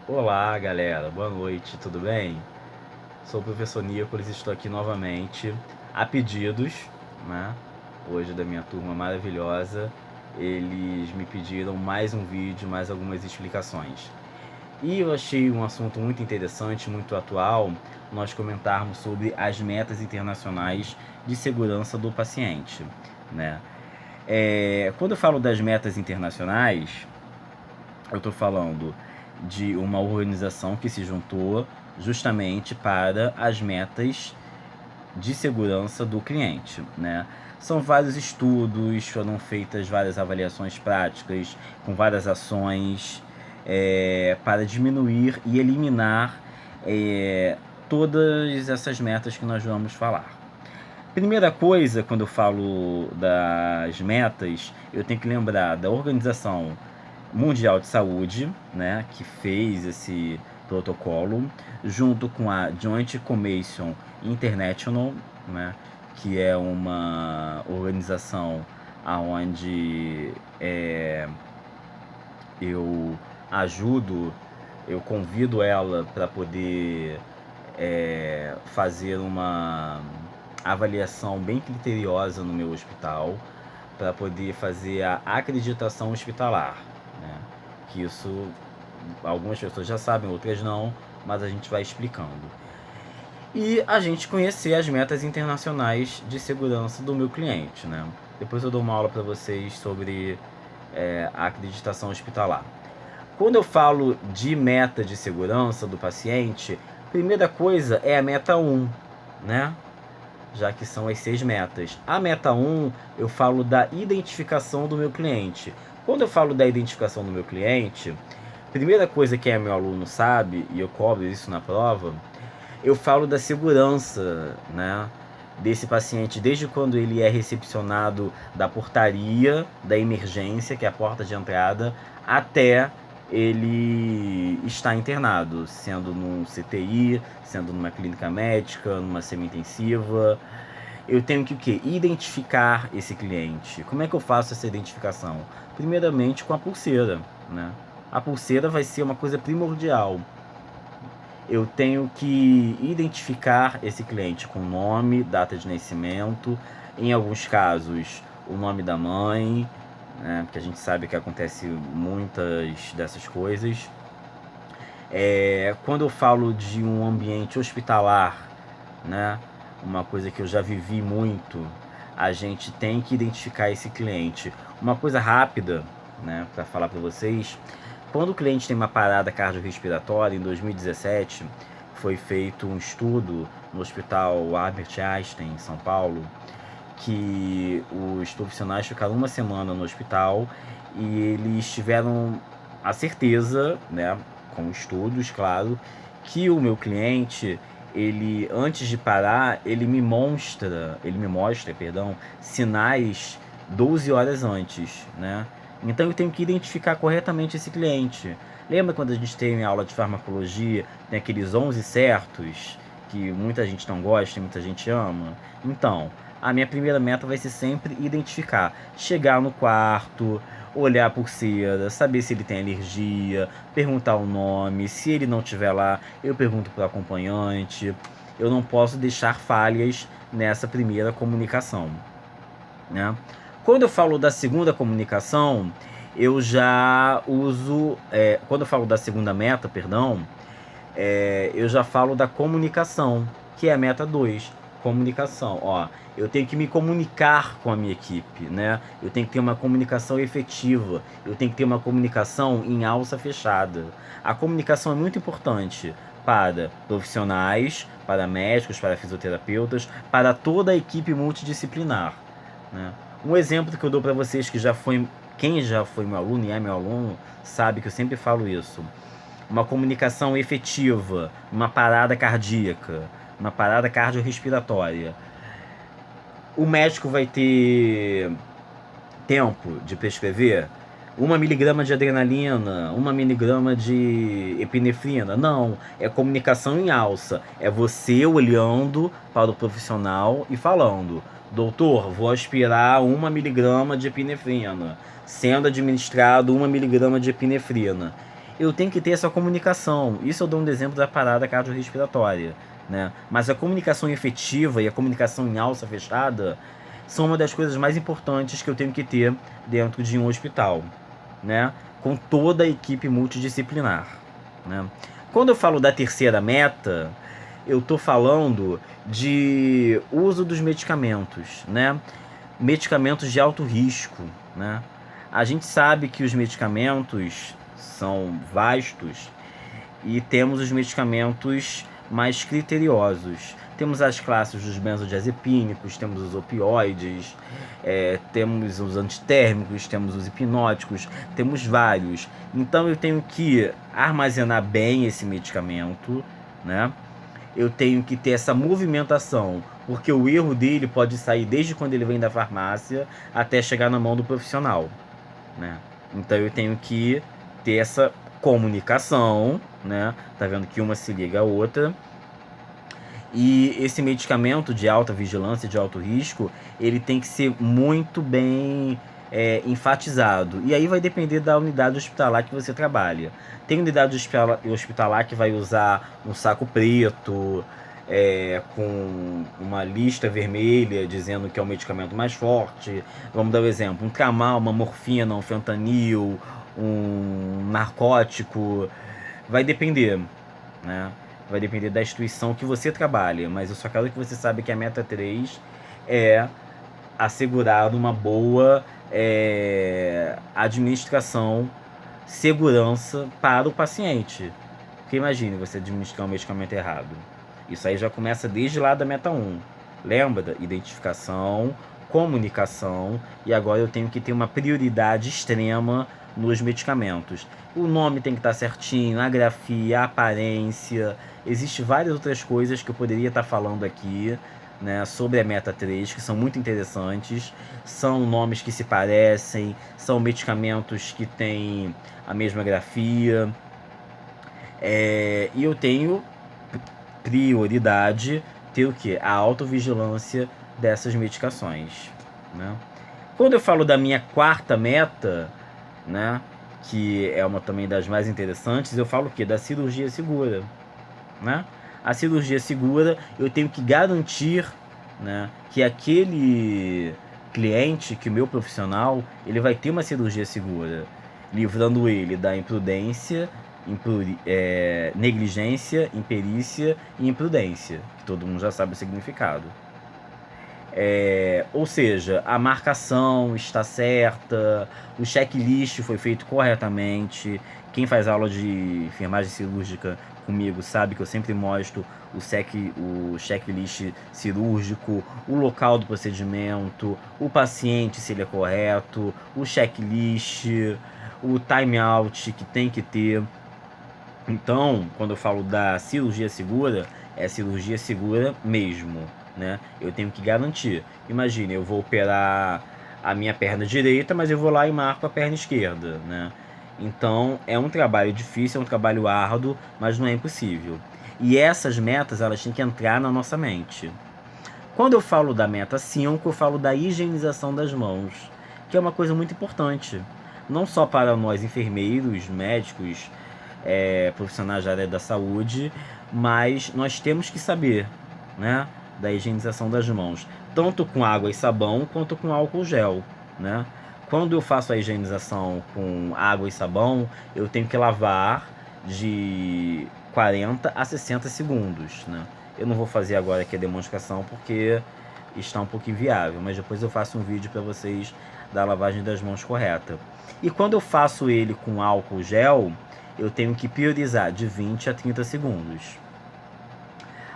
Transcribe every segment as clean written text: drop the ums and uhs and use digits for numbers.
Olá, galera. Boa noite, tudo bem? Sou o professor Nicolas e estou aqui novamente a pedidos, né? Hoje da minha turma maravilhosa. Eles me pediram mais um vídeo, mais algumas explicações. E eu achei um assunto muito interessante, muito atual, nós comentarmos sobre as metas internacionais de segurança do paciente, né? Quando eu falo das metas internacionais, eu estou falando de uma organização que se juntou justamente para as metas de segurança do cliente, né? São vários estudos, foram feitas várias avaliações práticas, com várias ações para diminuir e eliminar todas essas metas que nós vamos falar. Primeira coisa, quando eu falo das metas, eu tenho que lembrar da Organização Mundial de Saúde, né, que fez esse protocolo, junto com a Joint Commission International, né, que é uma organização onde eu ajudo, eu convido ela para poder fazer uma avaliação bem criteriosa no meu hospital, para poder fazer a acreditação hospitalar, né? Que isso algumas pessoas já sabem, outras não, mas a gente vai explicando. E a gente conhecer as metas internacionais de segurança do meu cliente, né? Depois eu dou uma aula para vocês sobre a acreditação hospitalar. Quando eu falo de meta de segurança do paciente, primeira coisa é a meta 1, né? Já que são as 6 metas. A meta 1, eu falo da identificação do meu cliente. Quando eu falo da identificação do meu cliente, primeira coisa que meu aluno sabe, e eu cobro isso na prova, eu falo da segurança, né, desse paciente, desde quando ele é recepcionado da portaria da emergência, que é a porta de entrada, até ele está internado, sendo num CTI, sendo numa clínica médica, numa semi-intensiva. Eu tenho que o quê? Identificar esse cliente. Como é que eu faço essa identificação? Primeiramente com a pulseira, né? A pulseira vai ser uma coisa primordial. Eu tenho que identificar esse cliente com nome, data de nascimento, em alguns casos o nome da mãe, né, porque a gente sabe que acontece muitas dessas coisas. Quando eu falo de um ambiente hospitalar, né, uma coisa que eu já vivi muito, a gente tem que identificar esse cliente. Uma coisa rápida, né, para falar para vocês, quando o cliente tem uma parada cardiorrespiratória, em 2017, foi feito um estudo no Hospital Albert Einstein, em São Paulo, que os profissionais ficaram uma semana no hospital e eles tiveram a certeza, né, com estudos, claro, que o meu cliente, ele antes de parar, ele me mostra, sinais 12 horas antes, né? Então eu tenho que identificar corretamente esse cliente. Lembra quando a gente tem aula de farmacologia, tem aqueles 11 certos que muita gente não gosta e muita gente ama? Então, a minha primeira meta vai ser sempre identificar, chegar no quarto, olhar a pulseira, saber se ele tem alergia, perguntar o nome, se ele não estiver lá, eu pergunto para o acompanhante. Eu não posso deixar falhas nessa primeira comunicação, né? Quando eu falo da segunda comunicação, eu já uso, quando eu falo da segunda meta, perdão, eu já falo da comunicação, que é a meta 2, comunicação. Ó, eu tenho que me comunicar com a minha equipe, né? Eu tenho que ter uma comunicação efetiva, eu tenho que ter uma comunicação em alça fechada. A comunicação é muito importante para profissionais, para médicos, para fisioterapeutas, para toda a equipe multidisciplinar, né? Um exemplo que eu dou para vocês quem já foi meu aluno e é meu aluno, sabe que eu sempre falo isso. Uma comunicação efetiva, uma parada cardíaca, uma parada cardiorrespiratória. O médico vai ter tempo de prescrever 1 miligrama de adrenalina, 1 miligrama de epinefrina. Não, é comunicação em alça. É você olhando para o profissional e falando: doutor, vou aspirar 1 miligrama de epinefrina, sendo administrado 1 miligrama de epinefrina. eu tenho que ter essa comunicação. Isso eu dou um exemplo da parada cardiorrespiratória, né? Mas a comunicação efetiva e a comunicação em alça fechada são uma das coisas mais importantes que eu tenho que ter dentro de um hospital, né? Com toda a equipe multidisciplinar, né? Quando eu falo da terceira meta, eu estou falando de uso dos medicamentos, né? Medicamentos de alto risco, né? A gente sabe que os medicamentos são vastos e temos os medicamentos mais criteriosos. Temos as classes dos benzodiazepínicos, temos os opioides, temos os antitérmicos, temos os hipnóticos, temos vários. Então eu tenho que armazenar bem esse medicamento, né? Eu tenho que ter essa movimentação, porque o erro dele pode sair desde quando ele vem da farmácia até chegar na mão do profissional, né? Então eu tenho que ter essa comunicação, né? Tá vendo que uma se liga à outra. E esse medicamento de alta vigilância, de alto risco, ele tem que ser muito bem enfatizado. E aí vai depender da unidade hospitalar que você trabalha. Tem unidade hospitalar que vai usar um saco preto, com uma lista vermelha dizendo que é o medicamento mais forte. Vamos dar um exemplo: um tramal, uma morfina, um fentanil, um narcótico. Vai depender, né? Vai depender da instituição que você trabalha, mas eu só quero que você saiba que a meta 3 é assegurar uma boa administração, segurança para o paciente. Porque imagine você administrar um medicamento errado. Isso aí já começa desde lá da meta 1. Lembra? Identificação, comunicação, e agora eu tenho que ter uma prioridade extrema nos medicamentos. O nome tem que estar certinho, a grafia, a aparência. Existem várias outras coisas que eu poderia estar falando aqui, né, sobre a meta 3, que são muito interessantes. São nomes que se parecem, são medicamentos que têm a mesma grafia. E eu tenho prioridade ter o quê? A autovigilância dessas medicações, né? Quando eu falo da minha quarta meta, né, que é uma também das mais interessantes, eu falo o quê? Da cirurgia segura, né? A cirurgia segura, eu tenho que garantir, né, que aquele cliente, que o meu profissional, ele vai ter uma cirurgia segura, livrando ele da imprudência, negligência, imperícia e imprudência, que todo mundo já sabe o significado. Ou seja, a marcação está certa, o checklist foi feito corretamente. Quem faz aula de enfermagem cirúrgica comigo sabe que eu sempre mostro o checklist cirúrgico, o local do procedimento, o paciente se ele é correto, o checklist, o time out que tem que ter. Então, quando eu falo da cirurgia segura, é cirurgia segura mesmo, né? Eu tenho que garantir. Imagine, eu vou operar a minha perna direita, mas eu vou lá e marco a perna esquerda, né? Então, é um trabalho difícil, é um trabalho árduo, mas não é impossível. E essas metas, elas têm que entrar na nossa mente. Quando eu falo da meta 5, eu falo da higienização das mãos, que é uma coisa muito importante. Não só para nós enfermeiros, médicos, profissionais da área da saúde, mas nós temos que saber, né, da higienização das mãos, tanto com água e sabão quanto com álcool gel, né? Quando eu faço a higienização com água e sabão, eu tenho que lavar de 40 a 60 segundos, né? Eu não vou fazer agora aqui a demonstração porque está um pouco inviável, mas depois eu faço um vídeo para vocês da lavagem das mãos correta. E quando eu faço ele com álcool gel, eu tenho que priorizar de 20 a 30 segundos.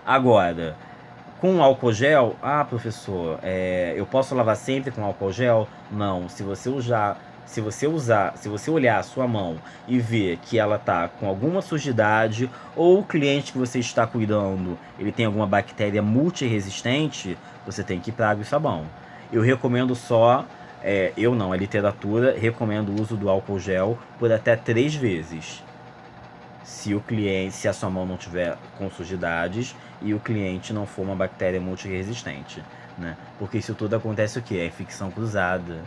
Agora, com álcool gel, professor, eu posso lavar sempre com álcool gel? Não, se você olhar a sua mão e ver que ela tá com alguma sujidade, ou o cliente que você está cuidando, ele tem alguma bactéria multiresistente, você tem que ir para água e sabão. Eu recomendo só, a literatura recomenda o uso do álcool gel por até 3 vezes. Se a sua mão não tiver com sujidades e o cliente não for uma bactéria multiresistente, né? Porque isso tudo acontece o quê? É infecção cruzada,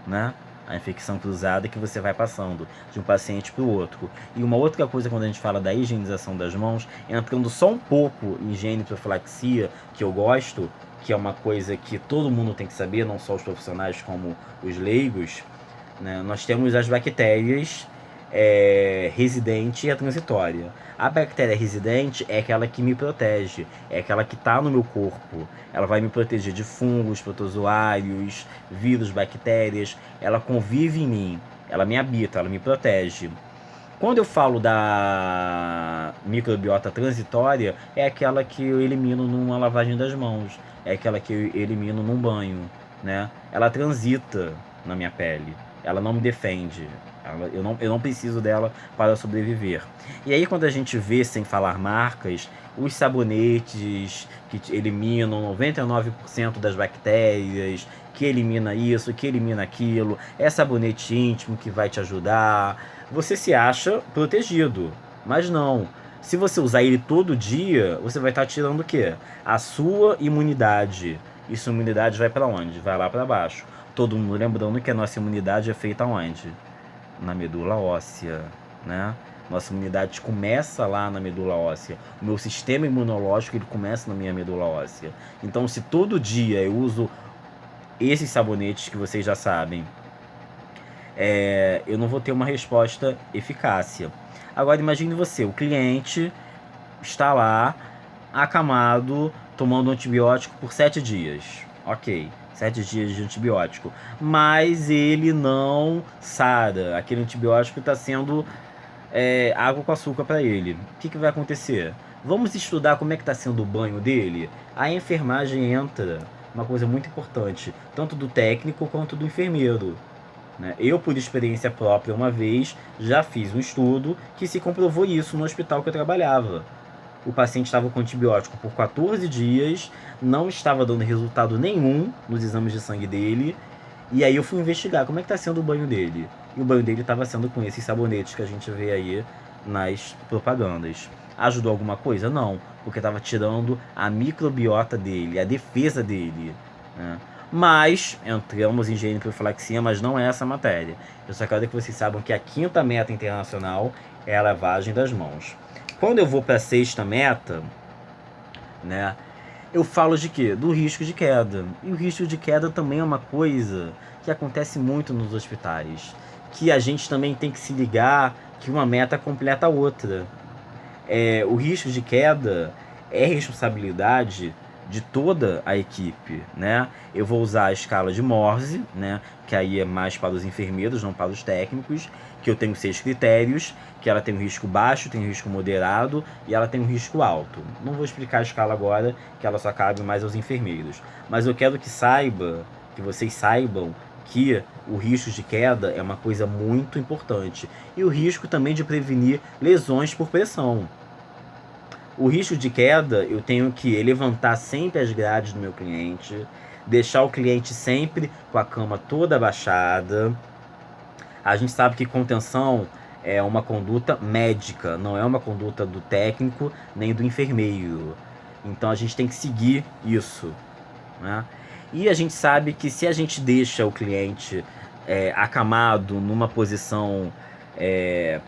né? A infecção cruzada que você vai passando de um paciente para o outro. E uma outra coisa, quando a gente fala da higienização das mãos, entrando só um pouco em higiene e profilaxia, que eu gosto, que é uma coisa que todo mundo tem que saber, não só os profissionais como os leigos, né? Nós temos as bactérias residente e a transitória. A bactéria residente é aquela que me protege, é aquela que está no meu corpo. Ela vai me proteger de fungos, protozoários, vírus, bactérias. Ela convive em mim, ela me habita, ela me protege. Quando eu falo da microbiota transitória, é aquela que eu elimino numa lavagem das mãos, é aquela que eu elimino num banho, né? Ela transita na minha pele, ela não me defende. Eu não preciso dela para sobreviver. E aí, quando a gente vê, sem falar marcas, os sabonetes que eliminam 99% das bactérias, que elimina isso, que elimina aquilo, é sabonete íntimo que vai te ajudar, você se acha protegido. Mas não. Se você usar ele todo dia, você vai estar tirando o quê? A sua imunidade. E sua imunidade vai para onde? Vai lá para baixo. Todo mundo lembrando que a nossa imunidade é feita onde? Na medula óssea, né? Nossa imunidade começa lá na medula óssea. O meu sistema imunológico ele começa na minha medula óssea. Então, se todo dia eu uso esses sabonetes que vocês já sabem, eu não vou ter uma resposta eficácia. Agora, imagine você, o cliente está lá, acamado, tomando antibiótico por 7 dias. Ok, 7 dias de antibiótico. Mas ele não sara. Aquele antibiótico está sendo água com açúcar para ele. O que vai acontecer? Vamos estudar como é que está sendo o banho dele? A enfermagem entra. Uma coisa muito importante, tanto do técnico quanto do enfermeiro. Né? Eu, por experiência própria, uma vez, já fiz um estudo que se comprovou isso no hospital que eu trabalhava. O paciente estava com antibiótico por 14 dias, não estava dando resultado nenhum nos exames de sangue dele, e aí eu fui investigar como é que está sendo o banho dele. E o banho dele estava sendo com esses sabonetes que a gente vê aí nas propagandas. Ajudou alguma coisa? Não, porque estava tirando a microbiota dele, a defesa dele, né? Mas, entramos em higiene e profilaxia, mas não é essa matéria. Eu só quero que vocês saibam que a 5ª meta internacional é a lavagem das mãos. Quando eu vou para a 6ª meta, né, eu falo de quê? Do risco de queda. E o risco de queda também é uma coisa que acontece muito nos hospitais. Que a gente também tem que se ligar que uma meta completa a outra. O risco de queda é responsabilidade de toda a equipe, né? Eu vou usar a escala de Morse, né? Que aí é mais para os enfermeiros, não para os técnicos, que eu tenho 6 critérios, que ela tem um risco baixo, tem um risco moderado e ela tem um risco alto. Não vou explicar a escala agora, que ela só cabe mais aos enfermeiros. Mas eu quero que vocês saibam que o risco de queda é uma coisa muito importante. E o risco também de prevenir lesões por pressão. O risco de queda, eu tenho que levantar sempre as grades do meu cliente, deixar o cliente sempre com a cama toda abaixada. A gente sabe que contenção é uma conduta médica, não é uma conduta do técnico nem do enfermeiro. Então a gente tem que seguir isso, né? E a gente sabe que se a gente deixa o cliente acamado numa posição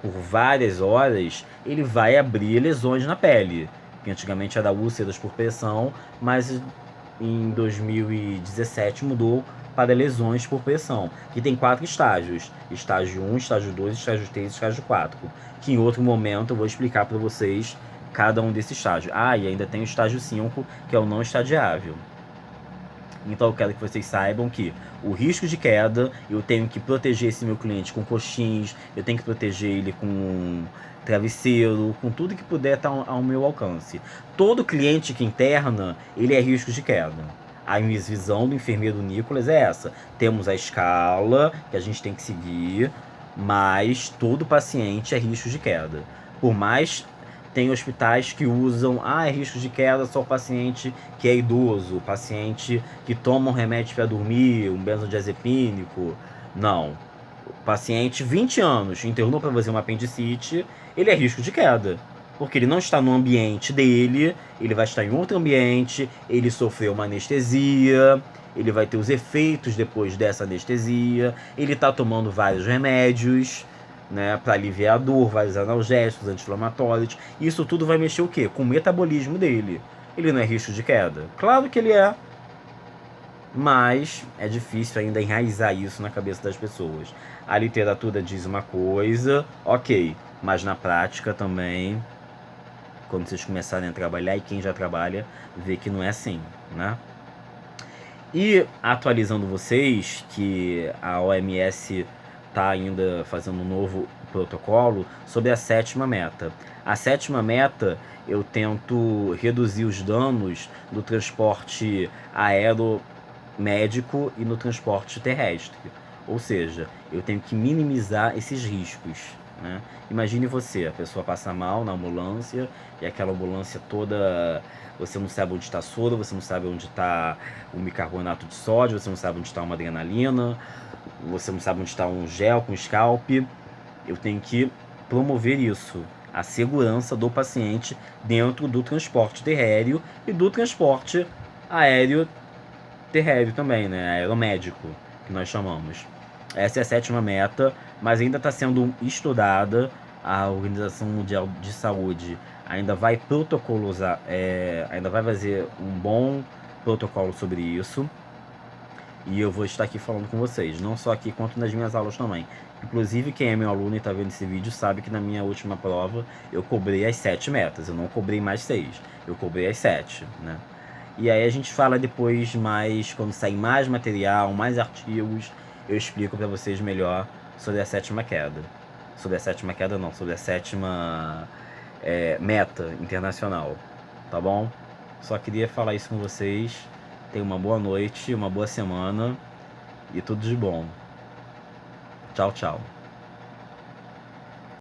por várias horas, ele vai abrir lesões na pele, que antigamente era úlceras por pressão, mas em 2017 mudou para lesões por pressão, que tem 4 estágios: estágio 1, estágio 2, estágio 3 e estágio 4, que em outro momento eu vou explicar para vocês cada um desses estágios. E ainda tem o estágio 5, que é o não estadiável. Então eu quero que vocês saibam que o risco de queda, eu tenho que proteger esse meu cliente com coxins, eu tenho que proteger ele com travesseiro, com tudo que puder estar ao meu alcance. Todo cliente que interna, ele é risco de queda. A visão do enfermeiro Nicolas é essa. Temos a escala que a gente tem que seguir, mas todo paciente é risco de queda. Por mais... Tem hospitais que usam, é risco de queda só o paciente que é idoso, o paciente que toma um remédio para dormir, um benzodiazepínico. Não. O paciente, 20 anos, internou para fazer uma apendicite, ele é risco de queda. porque ele não está no ambiente dele, ele vai estar em outro ambiente, ele sofreu uma anestesia, ele vai ter os efeitos depois dessa anestesia, ele está tomando vários remédios, né, para aliviar a dor, vários analgésicos, anti-inflamatórios. Isso tudo vai mexer o quê? Com o metabolismo dele. Ele não é risco de queda? Claro que ele é, mas é difícil ainda enraizar isso na cabeça das pessoas. A literatura diz uma coisa, ok, mas na prática também, quando vocês começarem a trabalhar, e quem já trabalha, vê que não é assim, né? E atualizando vocês, que a OMS está ainda fazendo um novo protocolo sobre a 7ª meta. A 7ª meta, eu tento reduzir os danos do transporte aéreo médico e no transporte terrestre. Ou seja, eu tenho que minimizar esses riscos, né? Imagine você, a pessoa passa mal na ambulância e aquela ambulância toda, você não sabe onde está a soro, você não sabe onde está o bicarbonato de sódio, você não sabe onde está uma adrenalina, você não sabe onde está um gel com scalp. Eu tenho que promover isso, a segurança do paciente dentro do transporte terréreo e do transporte aéreo terréreo também, né? Aeromédico, que nós chamamos. Essa é a 7ª meta, mas ainda está sendo estudada. A Organização Mundial de Saúde ainda vai protocolizar, ainda vai fazer um bom protocolo sobre isso. E eu vou estar aqui falando com vocês, não só aqui quanto nas minhas aulas também. Inclusive, quem é meu aluno e está vendo esse vídeo sabe que na minha última prova eu cobrei as 7 metas, eu não cobrei mais 6, eu cobrei as 7, né? E aí a gente fala depois mais, quando sair mais material, mais artigos, eu explico para vocês melhor sobre a 7ª queda. Sobre a 7ª queda não, sobre a 7ª meta internacional, tá bom? Só queria falar isso com vocês. Tenham uma boa noite, uma boa semana e tudo de bom. Tchau, tchau.